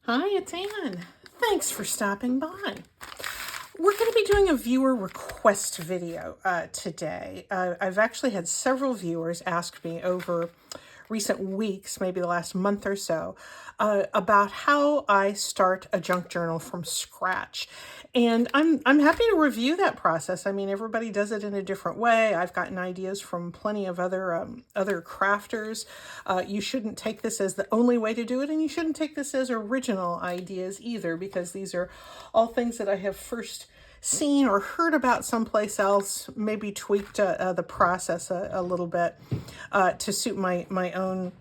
Hi, it's Anne. Thanks for stopping by. We're going to be doing a viewer request video today. I've actually had several viewers ask me over recent weeks, maybe the last month or so, about how I start a junk journal from scratch. And I'm happy to review that process. I mean, everybody does it in a different way. I've gotten ideas from plenty of other crafters. You shouldn't take this as the only way to do it, and you shouldn't take this as original ideas either, because these are all things that I have first seen or heard about someplace else, maybe tweaked the process a little bit to suit my own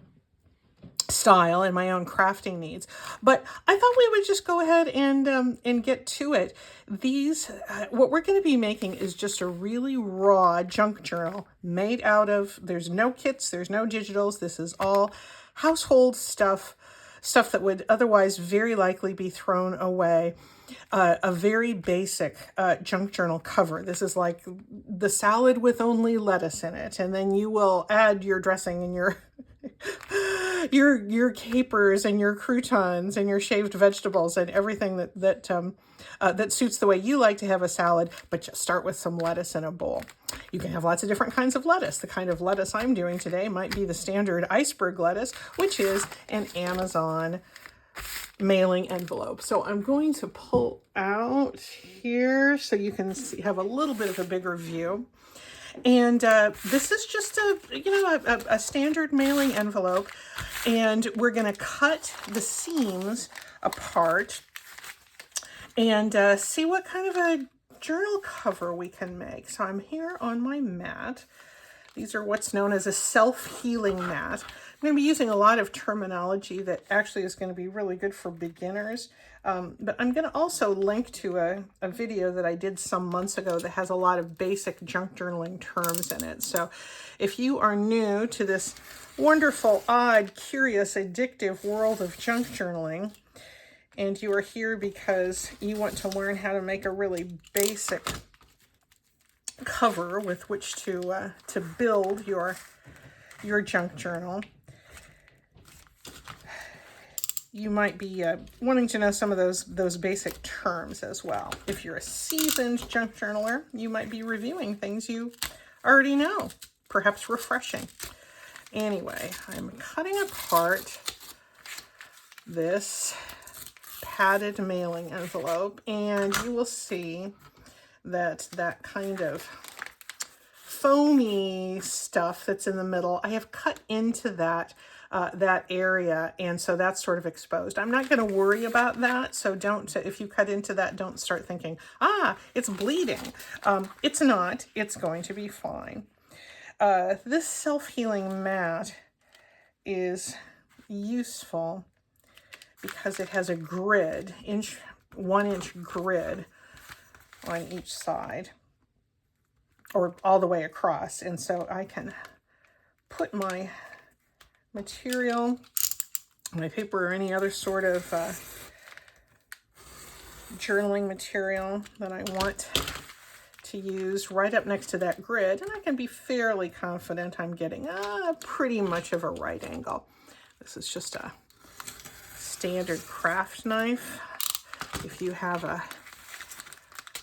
style and my own crafting needs. But I thought we would just go ahead and get to it. These, what we're going to be making is just a really raw junk journal made out of, there's no kits, there's no digitals. This is all household stuff that would otherwise very likely be thrown away. A very basic junk journal cover. This is like the salad with only lettuce in it, and then you will add your dressing and your your capers and your croutons and your shaved vegetables and everything that suits the way you like to have a salad, but just start with some lettuce in a bowl. You can have lots of different kinds of lettuce. The kind of lettuce I'm doing today might be the standard iceberg lettuce, which is an Amazon mailing envelope. So I'm going to pull out here so you can have a little bit of a bigger view. And this is just a standard mailing envelope, and we're going to cut the seams apart and see what kind of a journal cover we can make. So I'm here on my mat. These are what's known as a self-healing mat. I'm going to be using a lot of terminology that actually is going to be really good for beginners. But I'm going to also link to a video that I did some months ago that has a lot of basic junk journaling terms in it. So if you are new to this wonderful, odd, curious, addictive world of junk journaling, and you are here because you want to learn how to make a really basic cover with which to build your junk journal, you might be wanting to know some of those basic terms as well. If you're a seasoned junk journaler, you might be reviewing things you already know, perhaps refreshing. Anyway, I'm cutting apart this padded mailing envelope, and you will see that kind of foamy stuff that's in the middle, I have cut into that area, and so that's sort of exposed. I'm not going to worry about that, so don't, if you cut into that, don't start thinking, it's bleeding. It's not. It's going to be fine. This self-healing mat is useful because it has a grid, 1 inch grid on each side, or all the way across, and so I can put my material, my paper, or any other sort of journaling material that I want to use right up next to that grid, and I can be fairly confident I'm getting pretty much of a right angle. This is just a standard craft knife. If you have a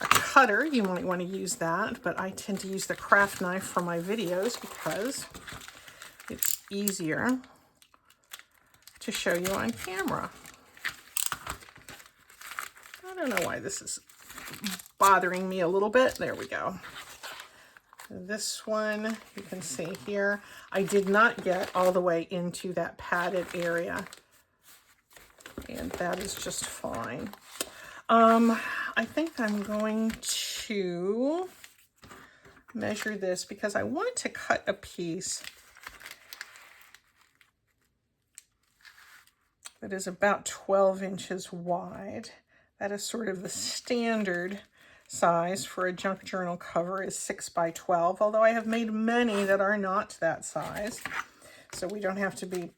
cutter, you might want to use that, but I tend to use the craft knife for my videos because it's easier to show you on camera. I don't know why this is bothering me a little bit. There we go. This one, you can see here, I did not get all the way into that padded area, and that is just fine. I think I'm going to measure this because I want to cut a piece that is about 12 inches wide. That is sort of the standard size for a junk journal cover, is 6 by 12, although I have made many that are not that size. So we don't have to be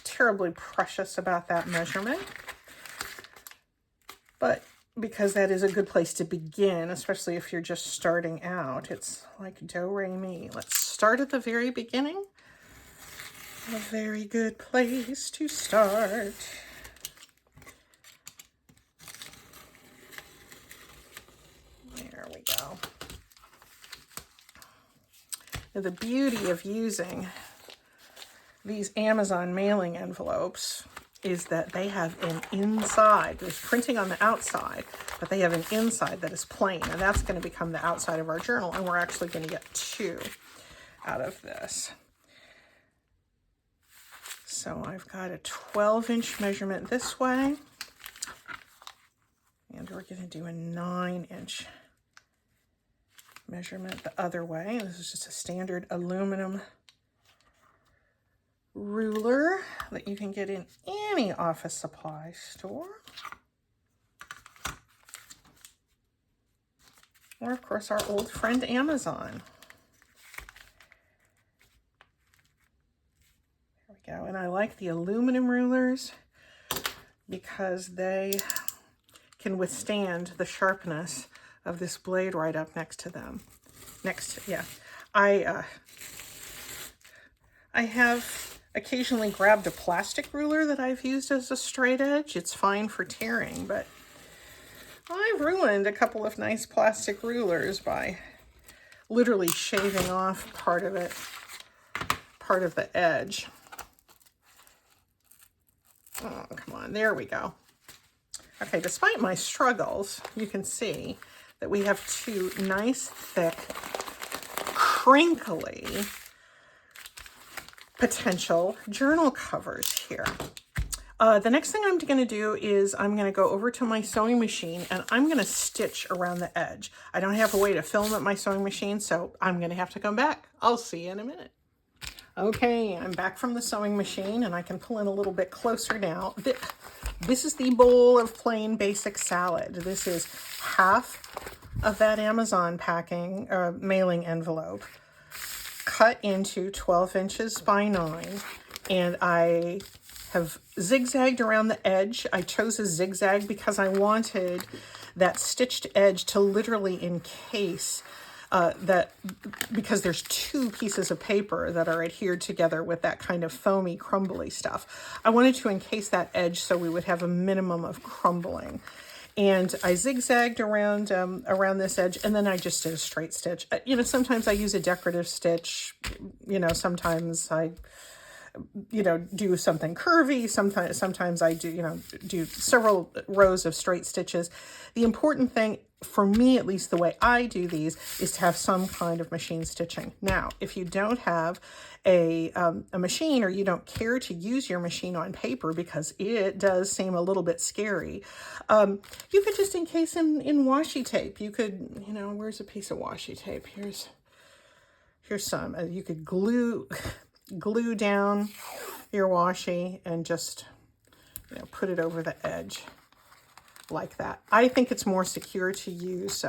terribly precious about that measurement. But because that is a good place to begin, especially if you're just starting out. It's like do, re, mi. Let's start at the very beginning. A very good place to start. the beauty of using these Amazon mailing envelopes is that they have an inside. There's printing on the outside, but they have an inside that is plain, and that's going to become the outside of our journal, and we're actually going to get 2 out of this. So I've got a 12-inch measurement this way, and we're going to do a 9-inch measurement the other way. This is just a standard aluminum ruler that you can get in any office supply store. Or, of course, our old friend Amazon. There we go. And I like the aluminum rulers because they can withstand the sharpness of this blade right up next to them. I have occasionally grabbed a plastic ruler that I've used as a straight edge. It's fine for tearing, but I've ruined a couple of nice plastic rulers by literally shaving off part of the edge. Oh, come on, there we go. Okay, despite my struggles, you can see that we have 2 nice, thick, crinkly potential journal covers here. The next thing I'm going to do is I'm going to go over to my sewing machine and I'm going to stitch around the edge. I don't have a way to film at my sewing machine, so I'm going to have to come back. I'll see you in a minute. Okay, I'm back from the sewing machine and I can pull in a little bit closer now. This is the bowl of plain basic salad. This is half of that Amazon packing mailing envelope cut into 12 inches by 9, and I have zigzagged around the edge. I chose a zigzag because I wanted that stitched edge to literally encase because there's 2 pieces of paper that are adhered together with that kind of foamy, crumbly stuff. I wanted to encase that edge so we would have a minimum of crumbling. And I zigzagged around this edge, and then I just did a straight stitch. You know, sometimes I use a decorative stitch. You know, sometimes I, do something curvy. Sometimes I do several rows of straight stitches. The important thing, for me at least, the way I do these, is to have some kind of machine stitching. Now, if you don't have a machine, or you don't care to use your machine on paper because it does seem a little bit scary, you could just encase in washi tape. You could, where's a piece of washi tape? Here's some. You could glue down your washi and just, put it over the edge like that. I think it's more secure to use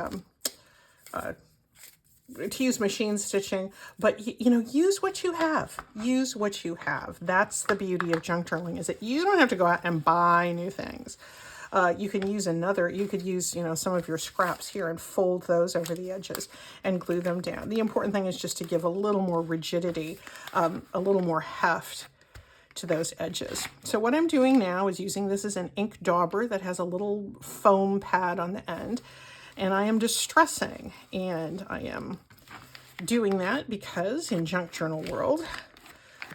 machine stitching, but use what you have. Use what you have. That's the beauty of junk journaling, is that you don't have to go out and buy new things. You could use some of your scraps here and fold those over the edges and glue them down. The important thing is just to give a little more rigidity, a little more heft to those edges. So what I'm doing now is using this as an ink dauber that has a little foam pad on the end, and I am distressing, and I am doing that because in junk journal world,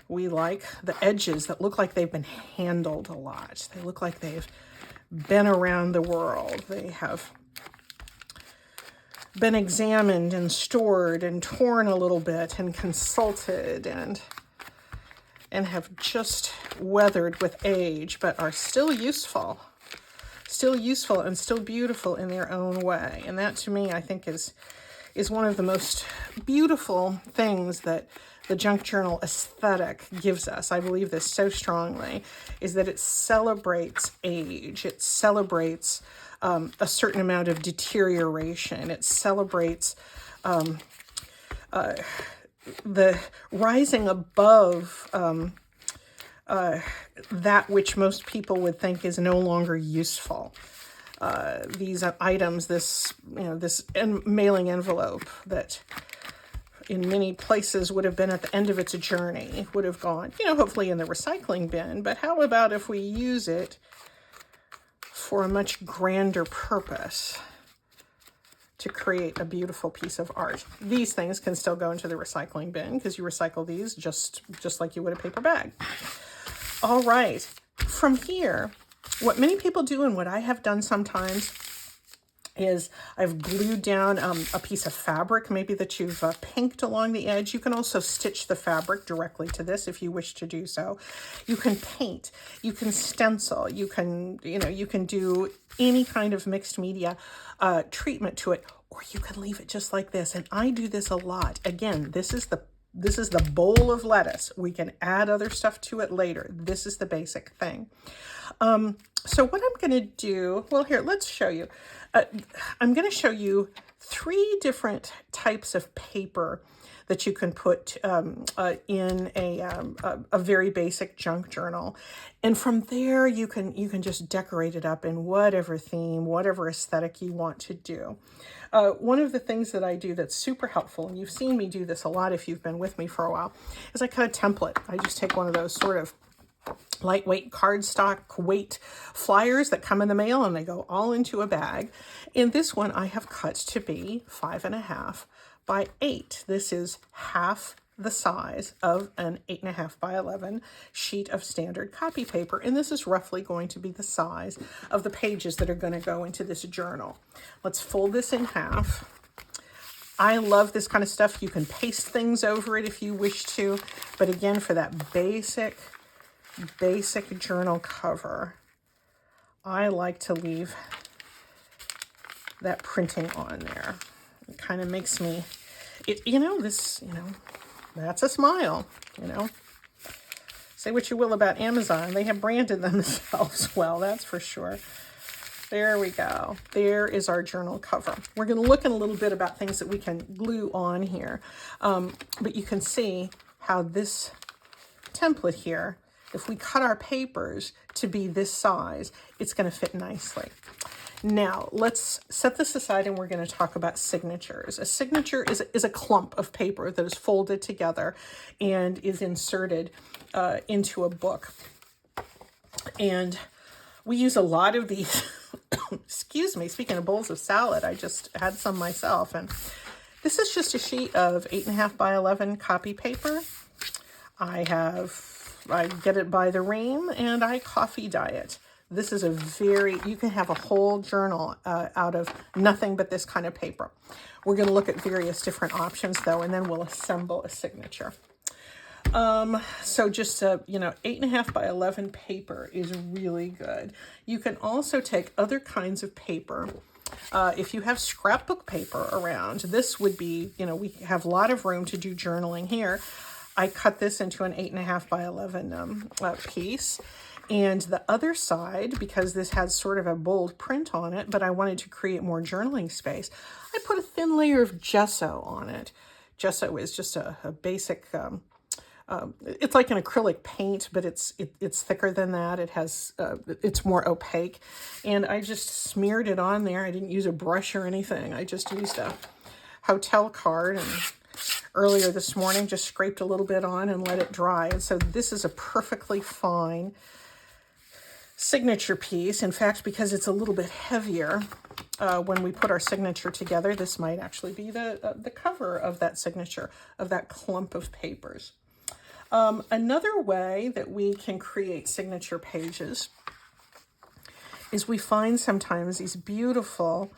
we like the edges that look like they've been handled a lot. They look like they've been around the world. They have been examined and stored and torn a little bit and consulted and have just weathered with age, but are still useful and still beautiful in their own way. And that, to me, I think is one of the most beautiful things that the junk journal aesthetic gives us. I believe this so strongly, is that it celebrates age. It celebrates a certain amount of deterioration. It celebrates the rising above that which most people would think is no longer useful. These items, this mailing envelope that in many places would have been at the end of its journey, would have gone, hopefully in the recycling bin. But how about if we use it for a much grander purpose? to create a beautiful piece of art. These things can still go into the recycling bin because you recycle these just like you would a paper bag. All right, from here, what many people do and what I have done sometimes is I've glued down a piece of fabric, maybe that you've pinked along the edge. You can also stitch the fabric directly to this if you wish to do so. You can paint, you can stencil, you can do any kind of mixed media treatment to it, or you can leave it just like this. And I do this a lot. Again, this is the bowl of lettuce. We can add other stuff to it later. This is the basic thing. So what I'm going to do, well, here, let's show you. I'm going to show you 3 different types of paper that you can put in a very basic junk journal. And from there, you can just decorate it up in whatever theme, whatever aesthetic you want to do. One of the things that I do that's super helpful, and you've seen me do this a lot if you've been with me for a while, is I cut a template. I just take one of those sort of lightweight cardstock weight flyers that come in the mail, and they go all into a bag. In this one, I have cut to be 5.5 by 8. This is half the size of an 8.5 by 11 sheet of standard copy paper. And this is roughly going to be the size of the pages that are going to go into this journal. Let's fold this in half. I love this kind of stuff. You can paste things over it if you wish to. But again, for that basic journal cover, I like to leave that printing on there. It kind of makes me, that's a smile, Say what you will about Amazon. They have branded themselves well, that's for sure. There we go. There is our journal cover. We're going to look in a little bit about things that we can glue on here. But you can see how this template here, if we cut our papers to be this size, it's going to fit nicely. Now, let's set this aside and we're going to talk about signatures. A signature is a clump of paper that is folded together and is inserted into a book. And we use a lot of these, excuse me, speaking of bowls of salad, I just had some myself. And this is just a sheet of 8.5 by 11 copy paper. I get it by the ream and I coffee dye it. This is you can have a whole journal out of nothing but this kind of paper. We're going to look at various different options though, and then we'll assemble a signature. So just, 8.5 by 11 paper is really good. You can also take other kinds of paper. If you have scrapbook paper around, this would be, we have a lot of room to do journaling here. I cut this into an 8.5 by 11 piece. And the other side, because this has sort of a bold print on it, but I wanted to create more journaling space, I put a thin layer of gesso on it. Gesso is just a basic, it's like an acrylic paint, but it's thicker than that. It has, it's more opaque. And I just smeared it on there. I didn't use a brush or anything. I just used a hotel card, and earlier this morning just scraped a little bit on and let it dry. And so this is a perfectly fine signature piece. In fact, because it's a little bit heavier, when we put our signature together, this might actually be the cover of that signature, of that clump of papers. Another way that we can create signature pages is we find sometimes these beautiful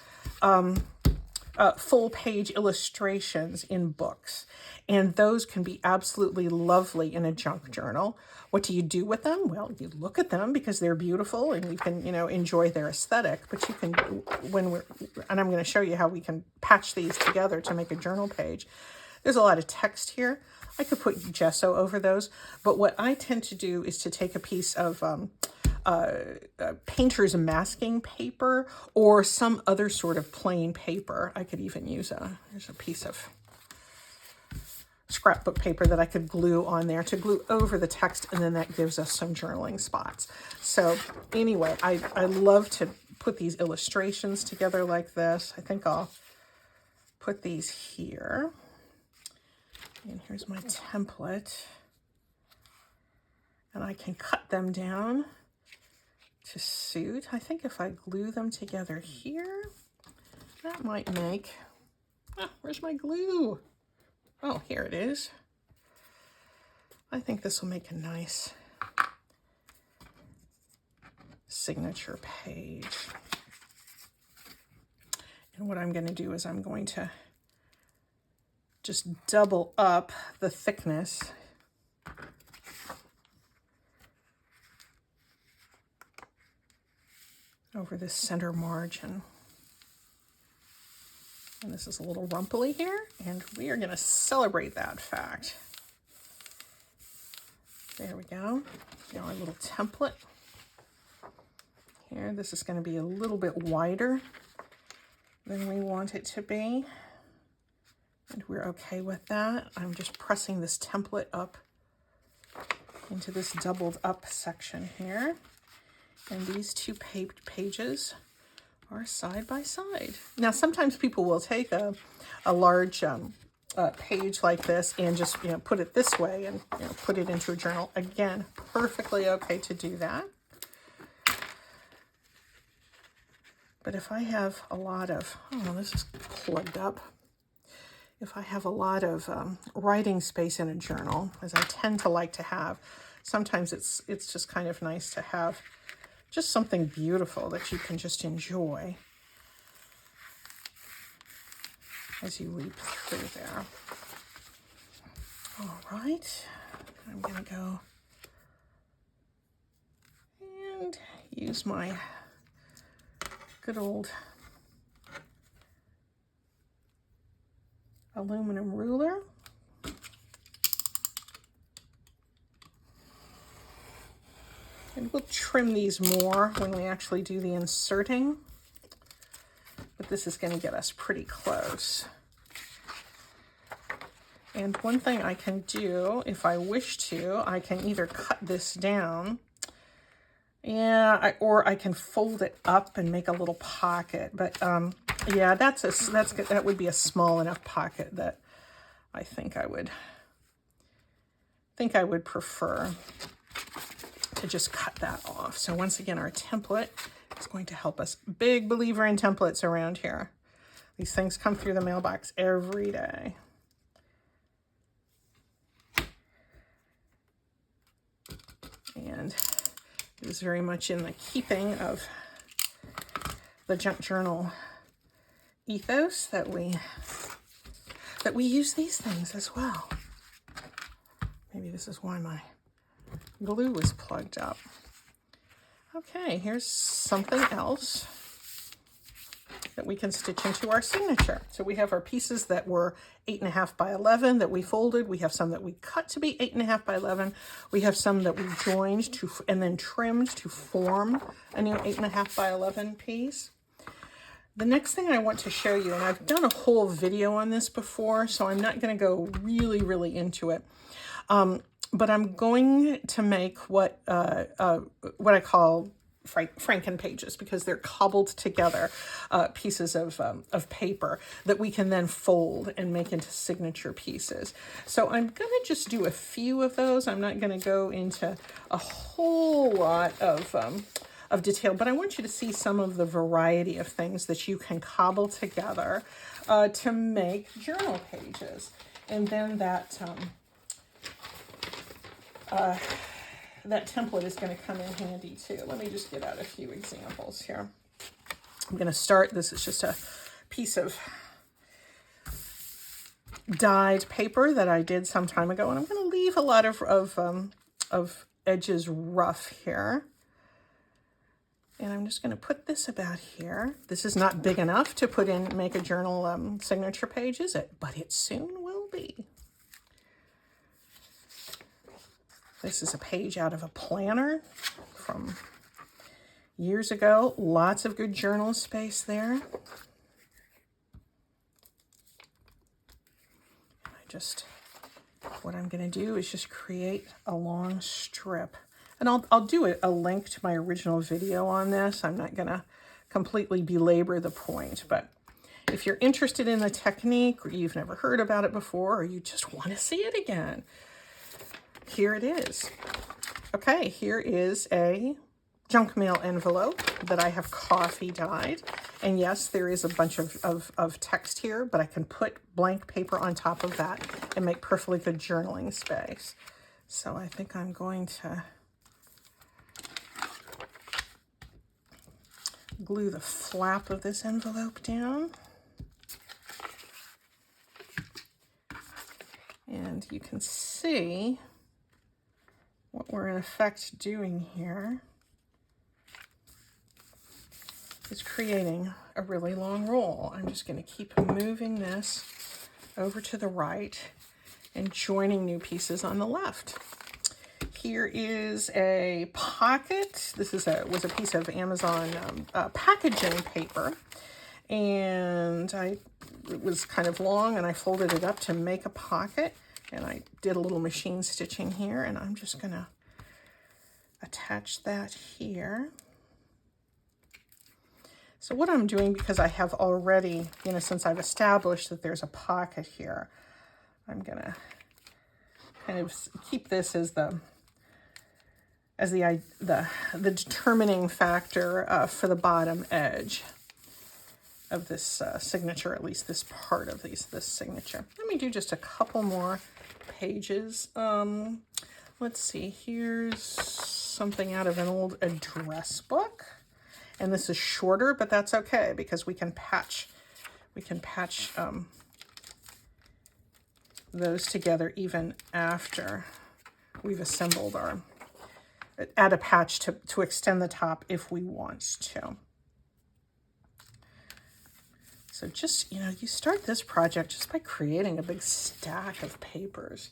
full page illustrations in books. And those can be absolutely lovely in a junk journal. What do you do with them? Well, you look at them because they're beautiful and you can, enjoy their aesthetic. But you can, and I'm going to show you how we can patch these together to make a journal page. There's a lot of text here. I could put gesso over those. But what I tend to do is to take a piece of painter's masking paper or some other sort of plain paper. I could even use there's a piece of scrapbook paper that I could glue on there to glue over the text, and then that gives us some journaling spots. So anyway, I love to put these illustrations together like this. I think I'll put these here. And here's my template. And I can cut them down to suit. I think if I glue them together here, that might make, where's my glue? Oh, here it is. I think this will make a nice signature page. And what I'm going to do is I'm going to just double up the thickness over this center margin. And this is a little rumply here, and we are going to celebrate that fact. There we go. Now our little template. Here, this is going to be a little bit wider than we want it to be. And we're okay with that. I'm just pressing this template up into this doubled up section here. And these two pages are side by side. Now, sometimes people will take a large page like this and just, put it this way and, put it into a journal. Again, perfectly okay to do that. But if I have a lot of, this is plugged up. If I have a lot of writing space in a journal, as I tend to like to have, sometimes it's just kind of nice to have just something beautiful that you can just enjoy as you leap through there. All right, I'm going to go and use my good old aluminum ruler. And we'll trim these more when we actually do the inserting, but this is going to get us pretty close. And one thing I can do, if I wish to, I can either cut this down, or I can fold it up and make a little pocket. But yeah, that's good. That would be a small enough pocket that I think I would prefer to just cut that off. So once again, our template is going to help us. Big believer in templates around here. These things come through the mailbox every day. And it is very much in the keeping of the junk journal ethos that we use these things as well. Maybe this is why my glue was plugged up. Okay, here's something else that we can stitch into our signature. So we have our pieces that were 8.5 by 11 that we folded. We have some that we cut to be 8.5 by 11. We have some that we joined to and then trimmed to form a new 8.5 by 11 piece. The next thing I want to show you, and I've done a whole video on this before, so I'm not going to go really into it. But I'm going to make what I call franken pages, because they're cobbled together pieces of paper that we can then fold and make into signature pieces. So I'm going to just do a few of those. I'm not going to go into a whole lot of detail, but I want you to see some of the variety of things that you can cobble together to make journal pages. And then that template is going to come in handy too. Let me just get out a few examples here. I'm going to start, this is just a piece of dyed paper that I did some time ago, and I'm going to leave a lot of edges rough here. And I'm just going to put this about here. This is not big enough to put in, make a journal signature page, is it? But it soon will be. This is a page out of a planner from years ago. Lots of good journal space there. What I'm going to do is just create a long strip. And I'll do a link to my original video on this. I'm not going to completely belabor the point, but if you're interested in the technique, or you've never heard about it before, or you just want to see it again, here it is. Okay, here is a junk mail envelope that I have coffee dyed. And yes, there is a bunch of text here, but I can put blank paper on top of that and make perfectly good journaling space. So I think I'm going to glue the flap of this envelope down. And you can see what we're in effect doing here is creating a really long roll. I'm just going to keep moving this over to the right and joining new pieces on the left. Here is a pocket. This was a piece of Amazon packaging paper, and it was kind of long, and I folded it up to make a pocket, and I did a little machine stitching here, and I'm just going to attach that here. So what I'm doing, because I have already, since I've established that there's a pocket here, I'm going to kind of keep this as the determining factor for the bottom edge of this signature, at least this part of this signature. Let me do just a couple more pages. Let's see, here's something out of an old address book. And this is shorter, but that's okay because we can patch those together even after we've assembled add a patch to extend the top if we want to. So just, you start this project just by creating a big stack of papers.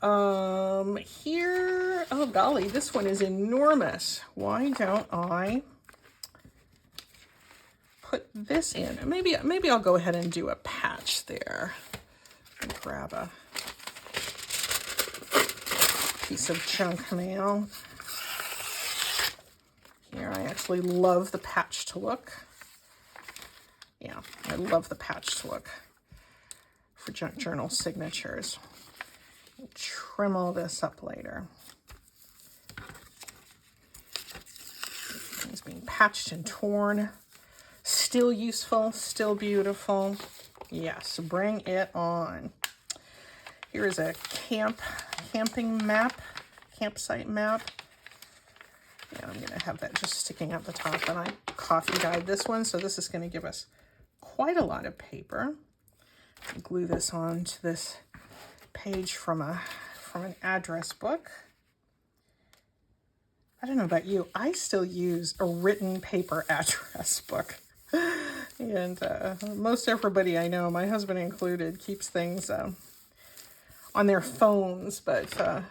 Here, oh golly, this one is enormous. Why don't I put this in? Maybe I'll go ahead and do a patch there. And grab a piece of junk mail. Here, I actually love the patched look. Yeah, I love the patched look for junk journal signatures. I'll trim all this up later. Things being patched and torn. Still useful, still beautiful. Yes, bring it on. Here is a campsite map. And I'm going to have that just sticking out the top, and I coffee dyed this one, so this is going to give us quite a lot of paper. Glue this onto this page from an address book. I don't know about you, I still use a written paper address book. And most everybody I know, my husband included, keeps things on their phones, but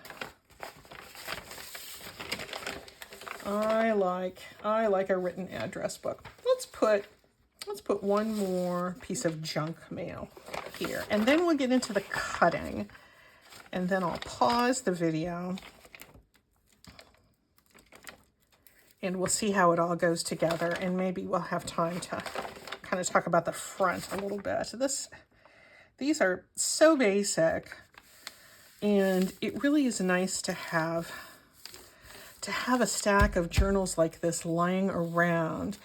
I like a written address book. Let's put one more piece of junk mail here, and then we'll get into the cutting, and then I'll pause the video and we'll see how it all goes together, and maybe we'll have time to kind of talk about the front a little bit. These are so basic, and it really is nice to have a stack of journals like this lying around,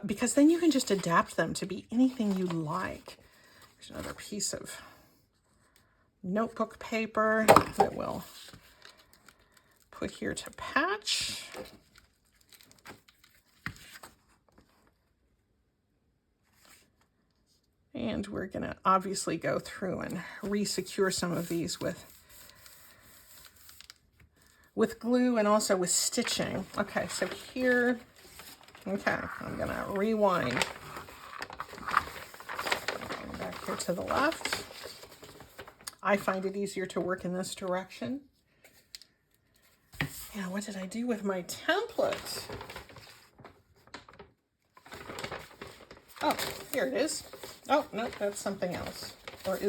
because then you can just adapt them to be anything you like. There's another piece of notebook paper that we'll put here to patch. And we're going to obviously go through and re-secure some of these with glue and also with stitching. Okay, so here, okay, I'm going to rewind. Going back here to the left. I find it easier to work in this direction. Yeah, what did I do with my template? Oh, here it is. Oh, no, that's something else. Or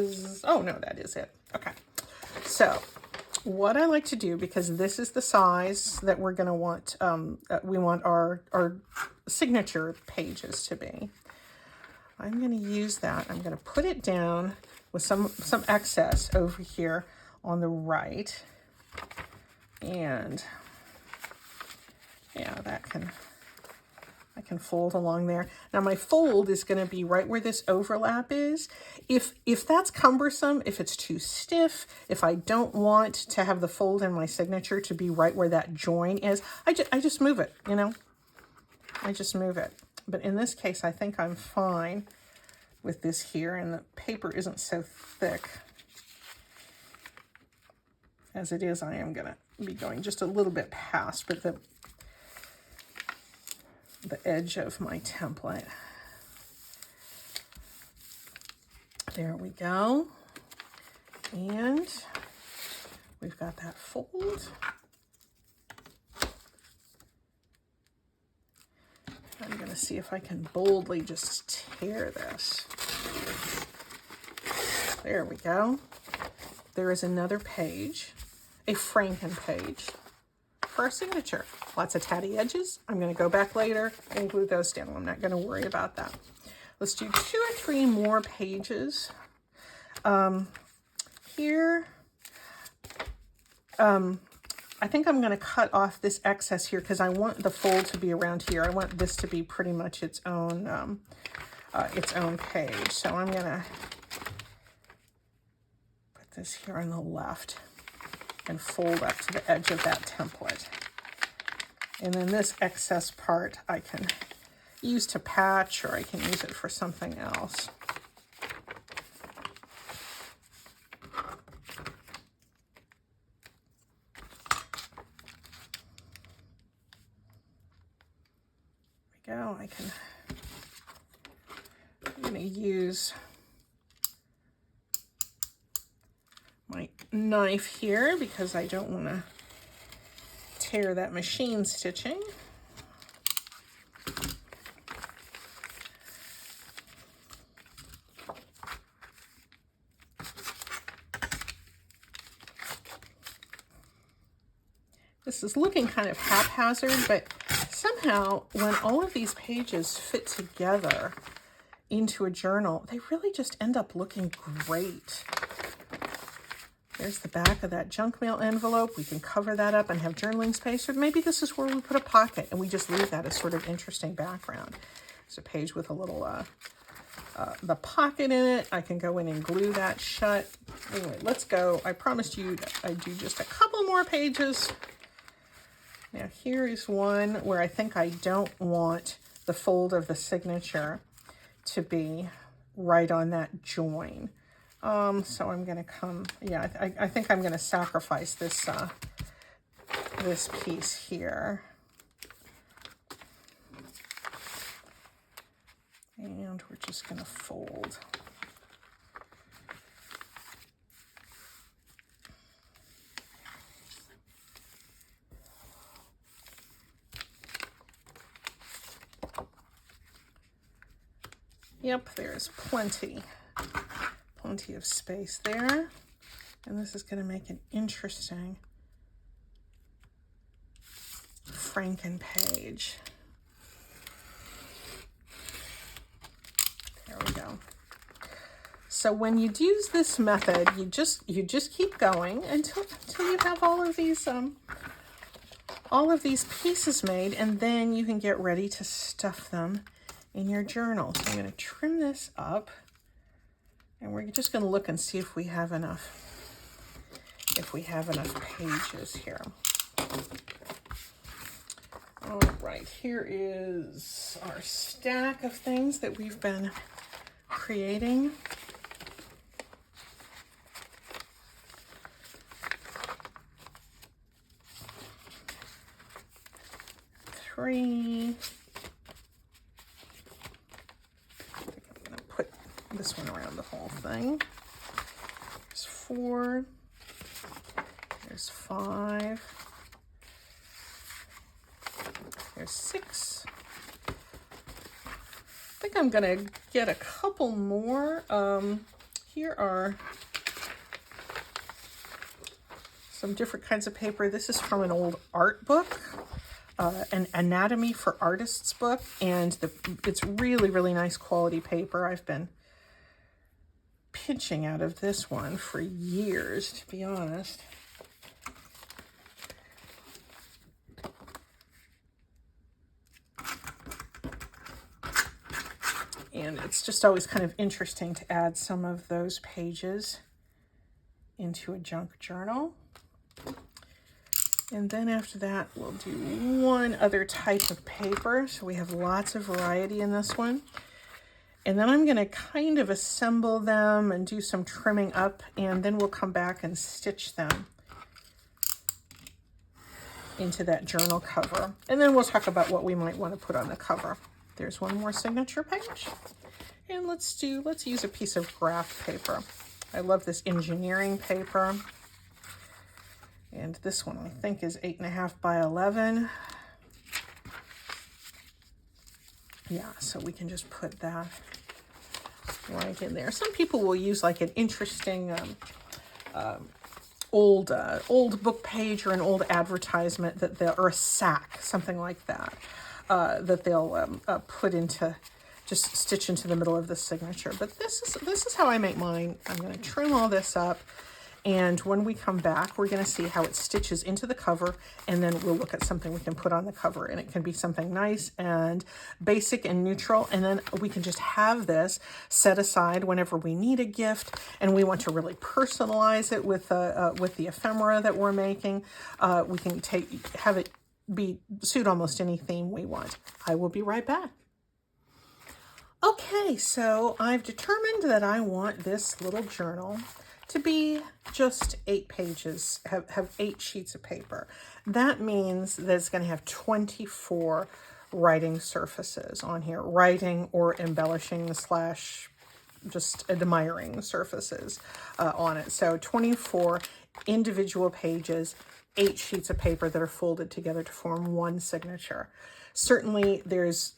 oh, no, that is it. Okay. So what I like to do, because this is the size that we're going to want, we want our signature pages to be. I'm going to use that. I'm going to put it down with some excess over here on the right. And yeah, I can fold along there. Now my fold is going to be right where this overlap is. If that's cumbersome, if it's too stiff, if I don't want to have the fold in my signature to be right where that join is, I just move it, you know. I just move it. But in this case, I think I'm fine with this here, and the paper isn't so thick. As it is, I am going to be going just a little bit past, but the edge of my template. There we go. And we've got that fold. I'm going to see if I can boldly just tear this. There we go. There is another page, a franken page for our signature. Lots of tatty edges. I'm going to go back later and glue those down. I'm not going to worry about that. Let's do 2 or 3 more pages. Here, I think I'm going to cut off this excess here because I want the fold to be around here. I want this to be pretty much its own page. So I'm going to put this here on the left and fold up to the edge of that template. And then this excess part I can use to patch, or I can use it for something else. There we go. I'm going to use my knife here because I don't want to tear that machine stitching. This is looking kind of haphazard, but somehow when all of these pages fit together into a journal, they really just end up looking great. There's the back of that junk mail envelope. We can cover that up and have journaling space, or maybe this is where we put a pocket and we just leave that as sort of interesting background. There's a page with a little, the pocket in it. I can go in and glue that shut. Anyway, let's go. I promised you I'd do just a couple more pages. Now here is one where I think I don't want the fold of the signature to be right on that join. So I'm going to come, yeah, I think I'm going to sacrifice this, this piece here. And we're just going to fold. Yep, there's plenty of space there. And this is going to make an interesting franken page. There we go. So when you use this method, you just keep going until you have all of these pieces made, and then you can get ready to stuff them in your journal. So I'm going to trim this up, and we're just going to look and see if we have enough pages here. All right, here is our stack of things that we've been creating. Three. I'm going to put this one around the whole thing. There's 4. There's 5. There's 6. I think I'm going to get a couple more. Here are some different kinds of paper. This is from an old art book, an Anatomy for Artists book, and it's really, really nice quality paper. I've been pinching out of this one for years, to be honest. And it's just always kind of interesting to add some of those pages into a junk journal. And then after that, we'll do one other type of paper. So we have lots of variety in this one. And then I'm going to kind of assemble them and do some trimming up, and then we'll come back and stitch them into that journal cover. And then we'll talk about what we might want to put on the cover. There's one more signature page. And let's use a piece of graph paper. I love this engineering paper. And this one I think is 8.5 by 11. Yeah, so we can just put that right in there. Some people will use like an interesting old book page or an old advertisement that they'll, or a sack, something like that, that they'll put into, just stitch into the middle of the signature. But this is how I make mine. I'm going to trim all this up. And when we come back, we're going to see how it stitches into the cover, and then we'll look at something we can put on the cover. And it can be something nice and basic and neutral, and then we can just have this set aside whenever we need a gift and we want to really personalize it with the ephemera that we're making. We can have it suit almost any theme we want. I will be right back. Okay, so I've determined that I want this little journal to be just 8 pages, have 8 sheets of paper. That means that it's going to have 24 writing surfaces on here, writing or embellishing / just admiring surfaces on it. So 24 individual pages, 8 sheets of paper that are folded together to form one signature. Certainly there's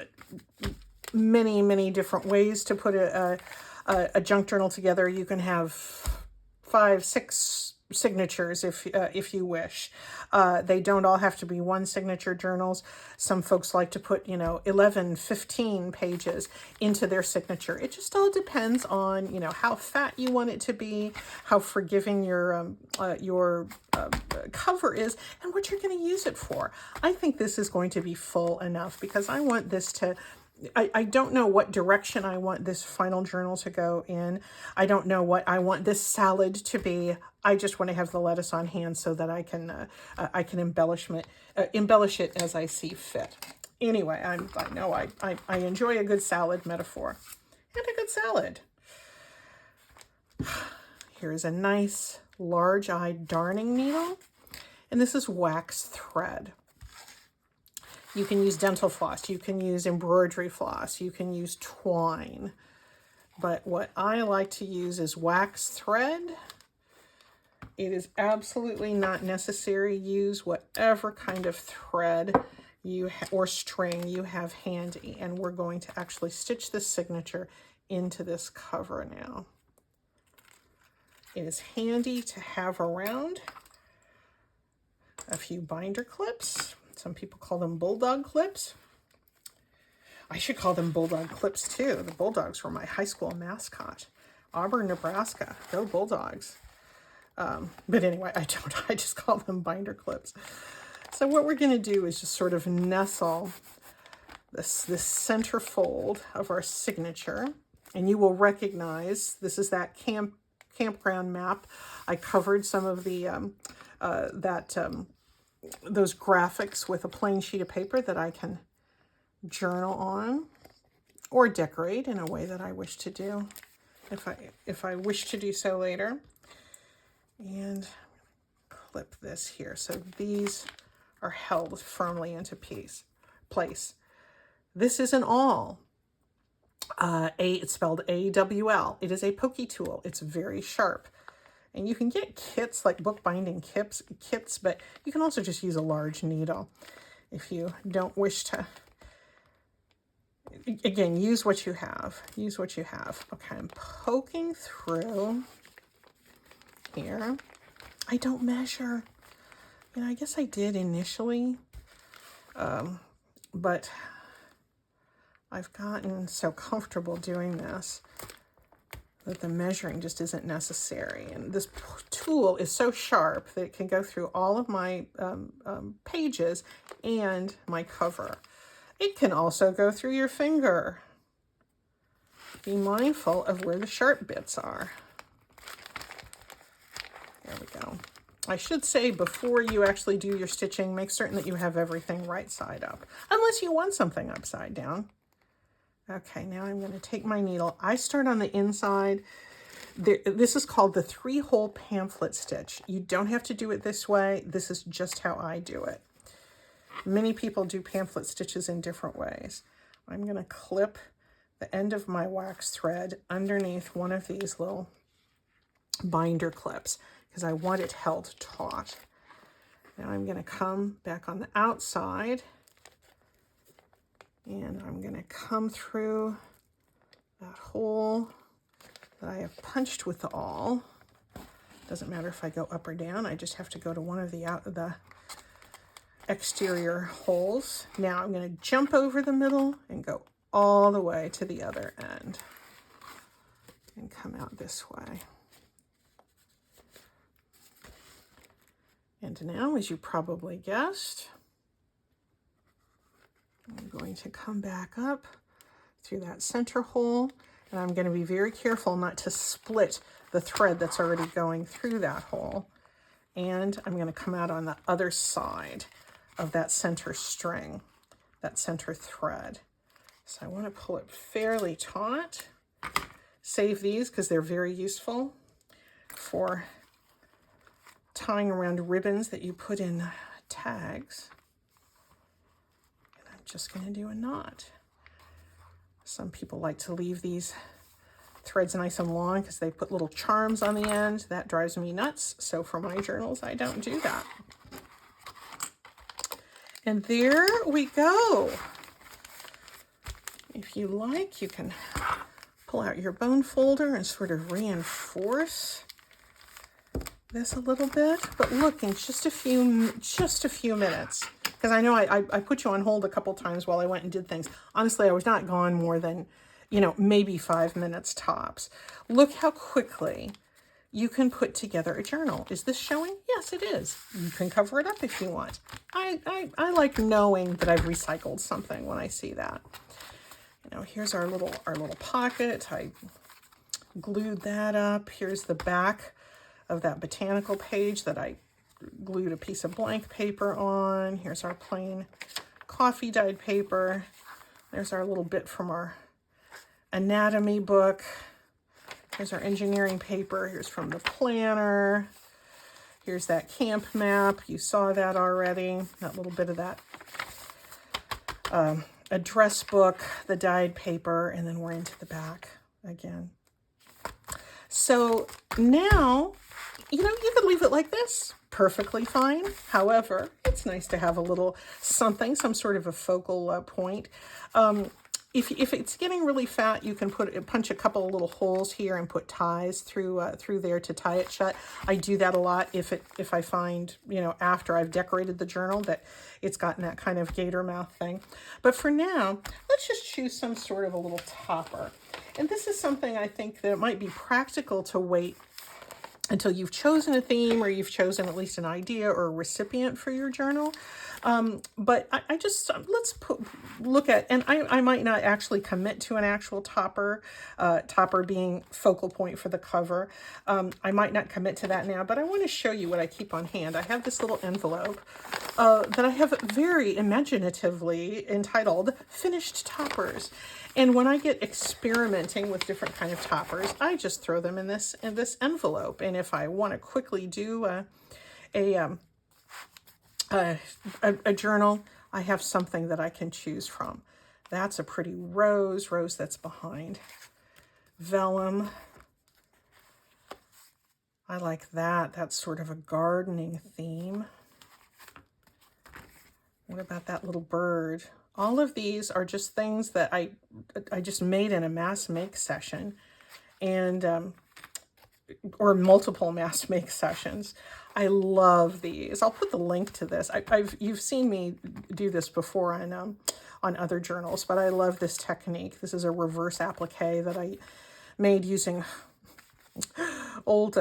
many, many different ways to put a junk journal together. You can have 5, 6 signatures if you wish. They don't all have to be one signature journals. Some folks like to put 11, 15 pages into their signature. It just all depends on how fat you want it to be, how forgiving your cover is, and what you're going to use it for. I think this is going to be full enough because I want this to, I don't know what direction I want this final journal to go in. I don't know what I want this salad to be. I just want to have the lettuce on hand so that I can embellish it as I see fit. Anyway, I know I enjoy a good salad metaphor and a good salad. Here's a nice large-eyed darning needle, and this is wax thread. You can use dental floss, you can use embroidery floss, you can use twine. But what I like to use is wax thread. It is absolutely not necessary. Use whatever kind of thread or string you have handy. And we're going to actually stitch this signature into this cover now. It is handy to have around. A few binder clips. Some people call them bulldog clips. I should call them bulldog clips too. The Bulldogs were my high school mascot. Auburn, Nebraska. Go Bulldogs. But anyway, I don't. I just call them binder clips. So what we're going to do is just sort of nestle this center fold of our signature. And you will recognize this is that campground map. I covered some of the those graphics with a plain sheet of paper that I can journal on or decorate in a way that I wish to do if I wish to do so later. And clip this here so these are held firmly into place. This is an awl. It's spelled A-W-L. It is a pokey tool. It's very sharp. And you can get kits, like bookbinding kits, but you can also just use a large needle if you don't wish to. Again, use what you have. Use what you have. Okay, I'm poking through here. I don't measure. I guess I did initially, but I've gotten so comfortable doing this that the measuring just isn't necessary. And this tool is so sharp that it can go through all of my pages and my cover. It can also go through your finger. be mindful of where the sharp bits are. There we go. I should say before you actually do your stitching, make certain that you have everything right side up, unless you want something upside down. Okay, now I'm going to take my needle. I start on the inside. This is called the 3-hole pamphlet stitch. You don't have to do it this way. This is just how I do it. Many people do pamphlet stitches in different ways. I'm going to clip the end of my wax thread underneath one of these little binder clips because I want it held taut. Now I'm going to come back on the outside and I'm going to come through that hole that I have punched with the awl. Doesn't matter if I go up or down, I just have to go to one of the exterior holes. Now I'm going to jump over the middle and go all the way to the other end and come out this way. And now, as you probably guessed, I'm going to come back up through that center hole, and I'm going to be very careful not to split the thread that's already going through that hole. And I'm going to come out on the other side of that center string, that center thread. So I want to pull it fairly taut. Save these because they're very useful for tying around ribbons that you put in tags. And I'm just going to do a knot. Some people like to leave these threads nice and long because they put little charms on the end. That drives me nuts. So for my journals, I don't do that. And there we go. If you like, you can pull out your bone folder and sort of reinforce this a little bit, but look, in just a few minutes, because I know I put you on hold a couple times while I went and did things. Honestly, I was not gone more than, maybe 5 minutes tops. Look how quickly you can put together a journal. Is this showing? Yes, it is. You can cover it up if you want. I like knowing that I've recycled something when I see that. Here's our little pocket. I glued that up. Here's the back of that botanical page that I glued a piece of blank paper on. Here's our plain coffee dyed paper. There's our little bit from our anatomy book. Here's our engineering paper. Here's from the planner. Here's that camp map. You saw that already. That little bit of that address book, the dyed paper, and then we're into the back again. So now, you could leave it like this, perfectly fine. However, it's nice to have a little something, some sort of a focal point. If it's getting really fat, you can punch a couple of little holes here and put ties through there to tie it shut. I do that a lot if I find, after I've decorated the journal that it's gotten that kind of gator mouth thing. But for now, let's just choose some sort of a little topper. And this is something I think that it might be practical to wait until you've chosen a theme or you've chosen at least an idea or a recipient for your journal. But I just, look at, and I might not actually commit to an actual topper being focal point for the cover. I might not commit to that now, but I want to show you what I keep on hand. I have this little envelope that I have very imaginatively entitled Finished Toppers. And when I get experimenting with different kind of toppers, I just throw them in this envelope. And if I want to quickly do a journal, I have something that I can choose from. That's a pretty rose that's behind vellum. I like that. That's sort of a gardening theme. What about that little bird? All of these are just things that I just made in a mass make session, and or multiple mass make sessions. I love these. I'll put the link to this. You've seen me do this before on other journals, but I love this technique. This is a reverse applique that I made using old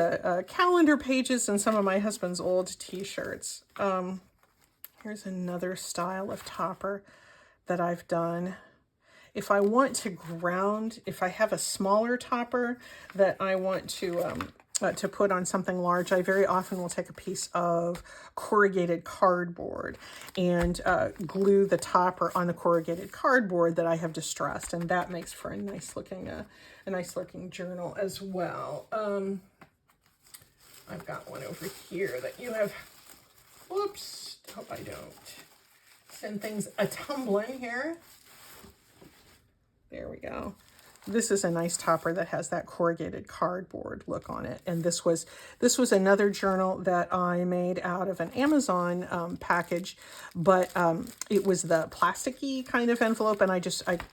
calendar pages and some of my husband's old t-shirts. Here's another style of topper that I've done. if I want to ground, if I have a smaller topper that I want to put on something large, I very often will take a piece of corrugated cardboard and glue the topper on the corrugated cardboard that I have distressed, and that makes for a nice looking journal as well. I've got one over here that you have. Whoops! Hope I don't send things a-tumbling here. There we go. This is a nice topper that has that corrugated cardboard look on it. And this was another journal that I made out of an Amazon package, but it was the plasticky kind of envelope, and I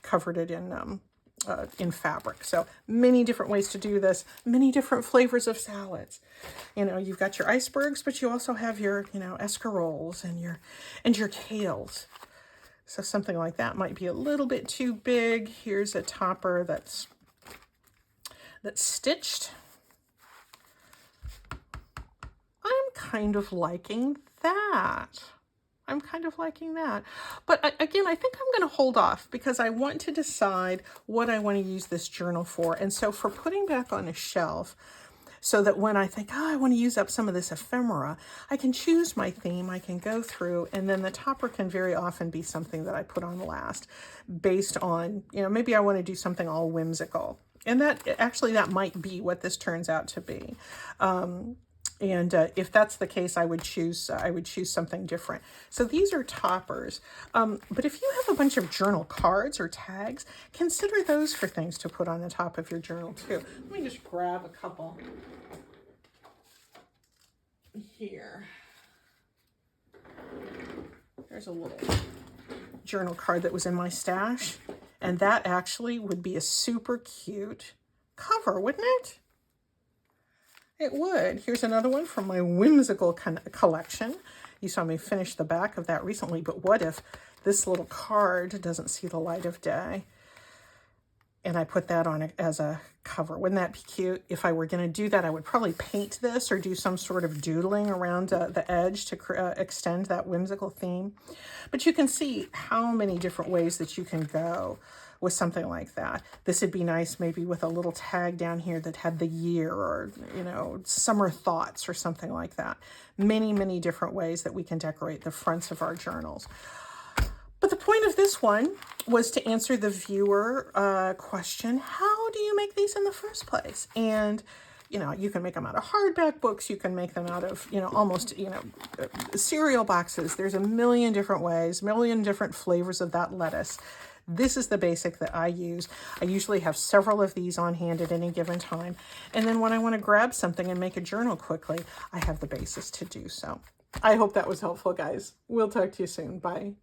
covered it in fabric. So many different ways to do this, many different flavors of salads. You know, you've got your icebergs, but you also have your, escaroles and your kales. So something like that might be a little bit too big. Here's a topper that's stitched. I'm kind of liking that. But again, I think I'm going to hold off because I want to decide what I want to use this journal for. And so for putting back on a shelf, so that when I think, I want to use up some of this ephemera, I can choose my theme, I can go through, and then the topper can very often be something that I put on last based on, maybe I want to do something all whimsical. And that might be what this turns out to be. And if that's the case, I would choose something different. So these are toppers. But if you have a bunch of journal cards or tags, consider those for things to put on the top of your journal too. Let me just grab a couple here. There's a little journal card that was in my stash, and that actually would be a super cute cover, wouldn't it? It would. Here's another one from my whimsical collection. You saw me finish the back of that recently, but what if this little card doesn't see the light of day? And I put that on as a cover. Wouldn't that be cute? If I were going to do that, I would probably paint this or do some sort of doodling around the edge to extend that whimsical theme. But you can see how many different ways that you can go with something like that. This would be nice maybe with a little tag down here that had the year or, summer thoughts or something like that. Many, many different ways that we can decorate the fronts of our journals. But the point of this one was to answer the viewer question, how do you make these in the first place? And you can make them out of hardback books. You can make them out of, almost, cereal boxes. There's a million different ways, million different flavors of that lettuce. This is the basic that I use. I usually have several of these on hand at any given time. And then when I want to grab something and make a journal quickly, I have the basis to do so. I hope that was helpful, guys. We'll talk to you soon. Bye.